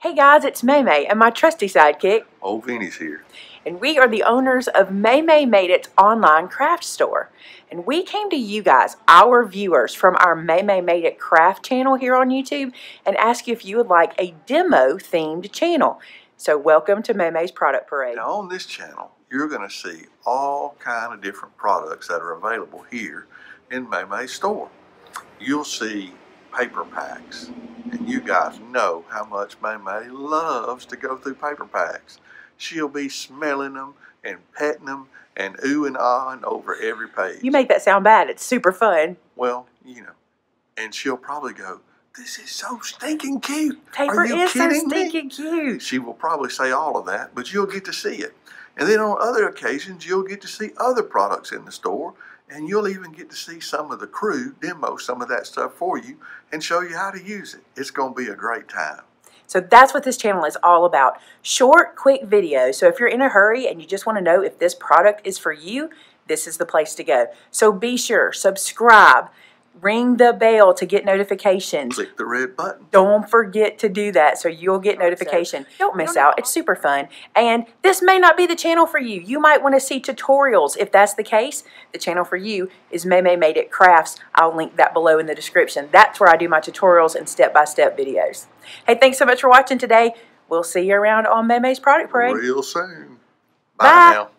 Hey guys, it's Maymay and my trusty sidekick. Old Vinny's here. And we are the owners of Maymay Made It's online craft store. And we came to you guys, our viewers, from our Maymay Made It craft channel here on YouTube and asked you if you would like a demo themed channel. So welcome to Maymay's Product Parade. Now on this channel, you're going to see all kind of different products that are available here in Maymay's store. You'll see paper packs, and you guys know how much Maymay loves to go through paper packs. She'll be smelling them and petting them and ooh and ahhing over every page. You make that sound bad. It's super fun. Well, you know, and she'll probably go, "This is so stinking cute. Paper Are you is so kidding me?" stinking cute. She will probably say all of that, but you'll get to see it. And then on other occasions, you'll get to see other products in the store, and you'll even get to see some of the crew demo some of that stuff for you and show you how to use it. It's going to be a great time. So that's what this channel is all about. Short, quick videos. So if you're in a hurry and you just want to know if this product is for you, this is the place to go. So be sure, subscribe, ring the bell to get notifications. Click the red button. Don't forget to do that so you'll get notification. Don't miss out. It's super fun. And this may not be the channel for you. You might want to see tutorials. If that's the case, the channel for you is Maymay Made It Crafts. I'll link that below in the description. That's where I do my tutorials and step-by-step videos. Hey, thanks so much for watching today. We'll see you around on Maymay's Product Parade. Real soon. Bye. Bye now.